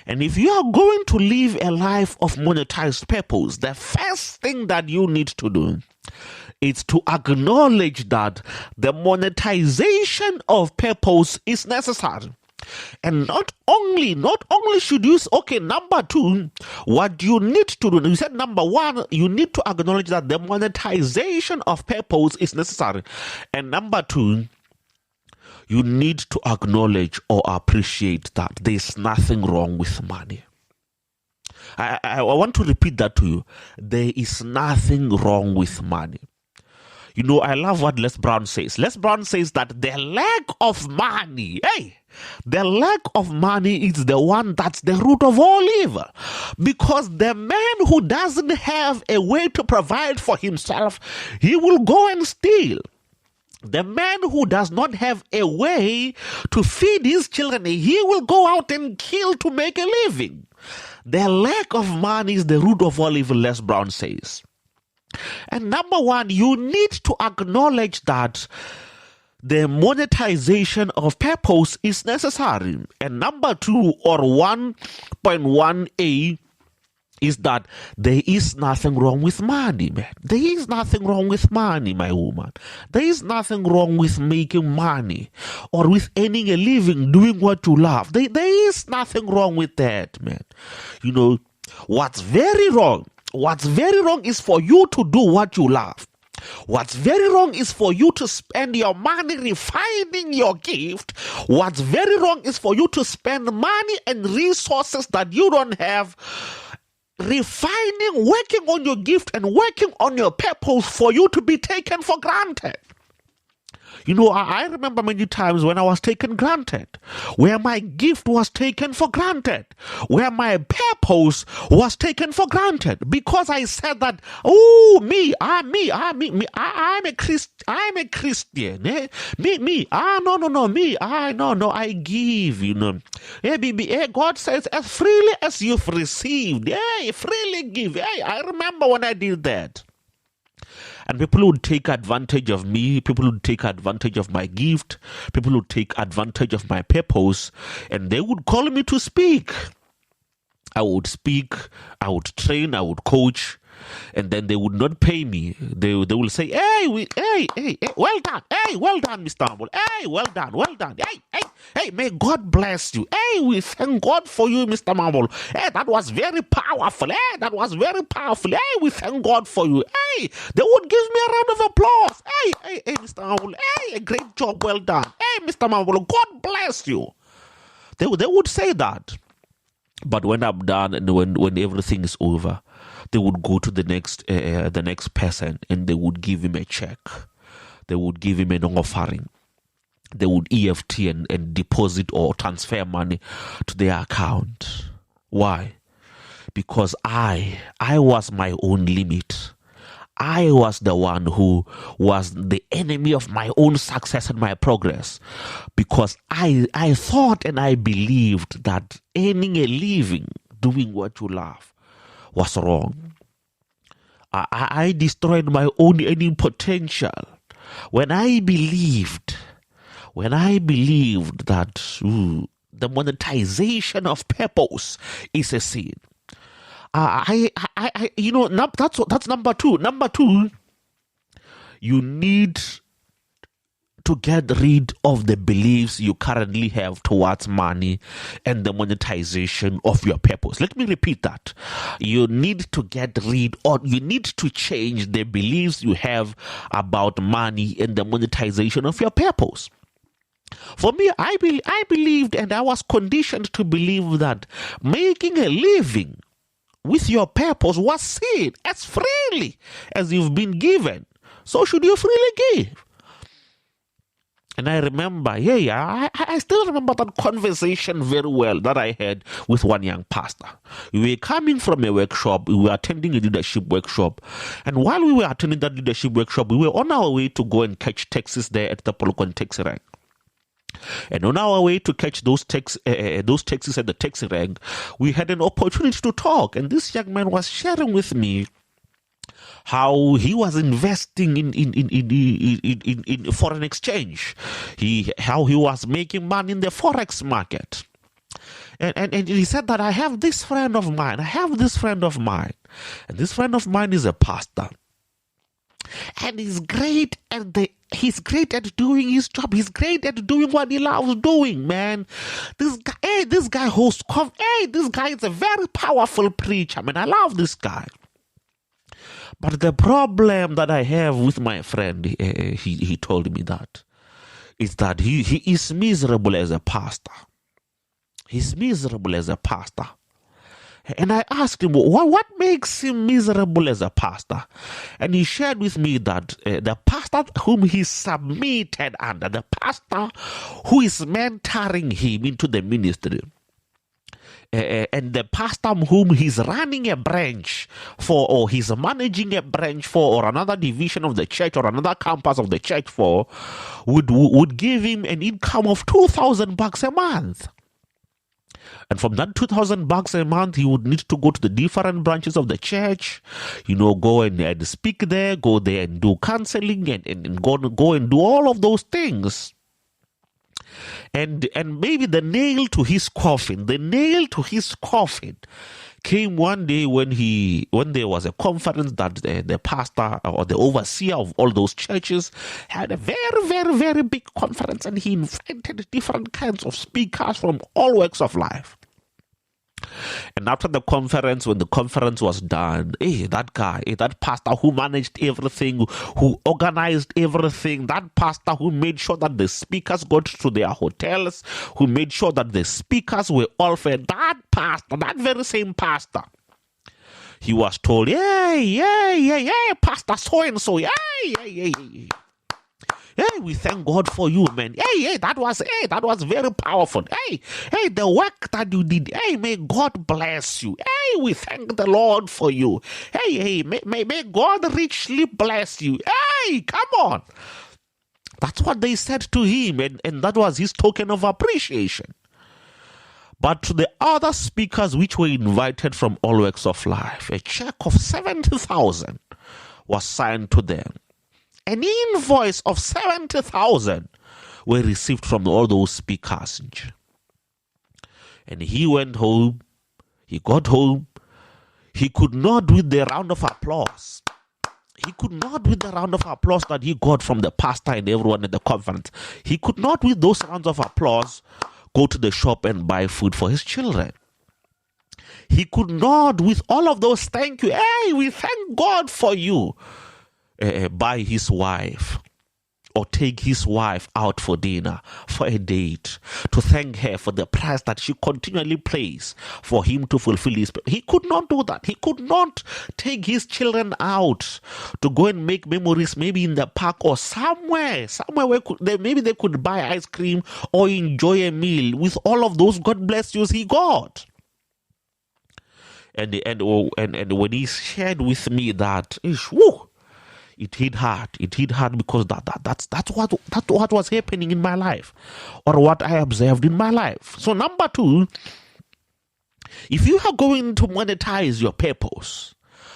And if you are going to live a life of monetized purpose, the first thing that you need to do is to acknowledge that the monetization of purpose is necessary. And not only should you, okay, number two, what you need to do, you said number one, you need to acknowledge that the monetization of purpose is necessary. And number two, you need to acknowledge or appreciate that there's nothing wrong with money. I want to repeat that to you. There is nothing wrong with money. You know, I love what Les Brown says. Les Brown says that the lack of money, the lack of money is the one that's the root of all evil. Because the man who doesn't have a way to provide for himself, he will go and steal. The man who does not have a way to feed his children, he will go out and kill to make a living. The lack of money is the root of all evil, Les Brown says. And number one, you need to acknowledge that the monetization of purpose is necessary. And number two, or 1.1a, is that there is nothing wrong with money, man. There is nothing wrong with money, my woman. There is nothing wrong with making money or with earning a living, doing what you love. There is nothing wrong with that, man. You know, what's very wrong is for you to do what you love. What's very wrong is for you to spend your money refining your gift. What's very wrong is for you to spend money and resources that you don't have refining, working on your gift and working on your purpose for you to be taken for granted. You know, I remember many times when I was taken granted, where my gift was taken for granted, where my purpose was taken for granted, because I said that, I'm a Christian. I give, you know. God says, as freely as you've received, freely give. I remember when I did that. And people would take advantage of me. People would take advantage of my gift. People would take advantage of my purpose. And they would call me to speak. I would speak. I would train. I would coach. And then they would not pay me. They will say, hey, well done. Hey, well done, Mr. Humble. Hey, well done. Hey, may God bless you. Hey, we thank God for you, Mr. Humble. Hey, that was very powerful. Hey, we thank God for you. Hey, they would give me a round of applause. Hey, Mr. Humble. Hey, a great job, well done. Hey, Mr. Humble, God bless you. They would say that. But when I'm done and when everything is over, they would go to the next person and they would give him a check. They would give him an offering. They would EFT and deposit or transfer money to their account. Why? Because I was my own limit. I was the one who was the enemy of my own success and my progress, because I thought and I believed that earning a living, doing what you love, was wrong. I destroyed my own earning potential when I believed that the monetization of purpose is a sin. That's number two. Number two, you need to get rid of the beliefs you currently have towards money and the monetization of your purpose. Let me repeat that. You need to get rid, or you need to change the beliefs you have about money and the monetization of your purpose. For me, I believed and I was conditioned to believe that making a living with your purpose was seen as freely as you've been given. So should you freely give? And I remember, I still remember that conversation very well that I had with one young pastor. We were coming from a workshop. We were attending a leadership workshop. And while we were attending that leadership workshop, we were on our way to go and catch taxis there at the Polokwane taxi rank. And on our way to catch those taxis at the taxi rank, we had an opportunity to talk. And this young man was sharing with me how he was investing in foreign exchange, how he was making money in the forex market. And he said that I have this friend of mine. And this friend of mine is a pastor. And he's great at doing his job. He's great at doing what he loves doing, man. This guy hosts this guy is a very powerful preacher, man. I love this guy. But the problem that I have with my friend, he told me that, is that he is miserable as a pastor. He's miserable as a pastor. And I asked him, what makes him miserable as a pastor? And he shared with me that the pastor whom he submitted under, the pastor who is mentoring him into the ministry, and the pastor whom he's running a branch for, or he's managing a branch for, or another division of the church, or another campus of the church for, would give him an income of $2,000 a month. And from that $2,000 a month, he would need to go to the different branches of the church, go and speak there, go there and do counseling, and go and do all of those things. And maybe the nail to his coffin came one day when there was a conference that the pastor or the overseer of all those churches had a very, very, very big conference, and he invited different kinds of speakers from all walks of life. And after the conference, when the conference was done, that pastor who managed everything, who organized everything, that pastor who made sure that the speakers got to their hotels, who made sure that the speakers were all fed, that very same pastor, he was told, Pastor so-and-so, Hey, we thank God for you, man. Hey, that was very powerful. Hey, the work that you did. Hey, may God bless you. Hey, we thank the Lord for you. Hey, may God richly bless you. Hey, come on. That's what they said to him, and that was his token of appreciation. But to the other speakers which were invited from all walks of life, a check of 70,000 was signed to them. An invoice of 70,000 were received from all those speakers. And he went home. He got home. He could not do the round of applause. That he got from the pastor and everyone at the conference. He could not, with those rounds of applause, go to the shop and buy food for his children. He could not, with all of those thank you, hey, we thank God for you, buy his wife or take his wife out for dinner, for a date, to thank her for the price that she continually pays for him to fulfill his. He could not do that. He could not take his children out to go and make memories, maybe in the park or somewhere where maybe they could buy ice cream or enjoy a meal with all of those God bless yous he got. And when he shared with me that, it hit hard. It hit hard because that's what was happening in my life, or what I observed in my life. So number two, if you are going to monetize your purpose,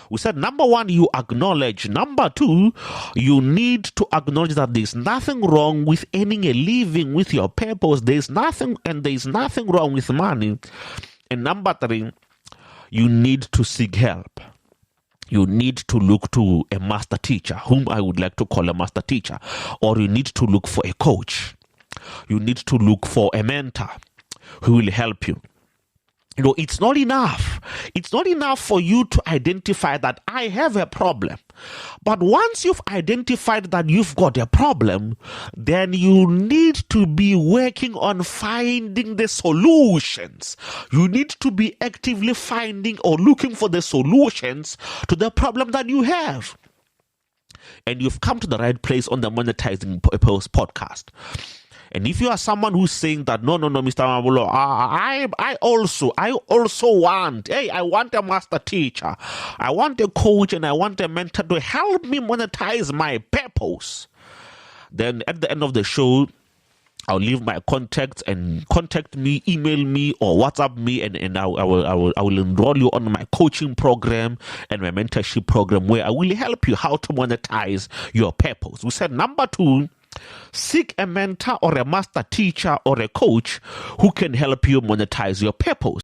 we said number one, you acknowledge. Number two, you need to acknowledge that there's nothing wrong with earning a living with your purpose. There's nothing wrong with money. And number three, you need to seek help. You need to look to a master teacher, whom I would like to call a master teacher, or you need to look for a coach. You need to look for a mentor who will help you. It's not enough. It's not enough for you to identify that I have a problem. But once you've identified that you've got a problem, then you need to be working on finding the solutions. You need to be actively finding or looking for the solutions to the problem that you have. And you've come to the right place on the Monetizing Purpose podcast. And if you are someone who's saying that, no, Mr. Mabulo, I also want, I want a master teacher, I want a coach, and I want a mentor to help me monetize my purpose, then at the end of the show, I'll leave my contacts, and contact me, email me, or WhatsApp me, and I will enroll you on my coaching program and my mentorship program, where I will help you how to monetize your purpose. We said number two, Seek a mentor or a master teacher or a coach who can help you monetize your purpose.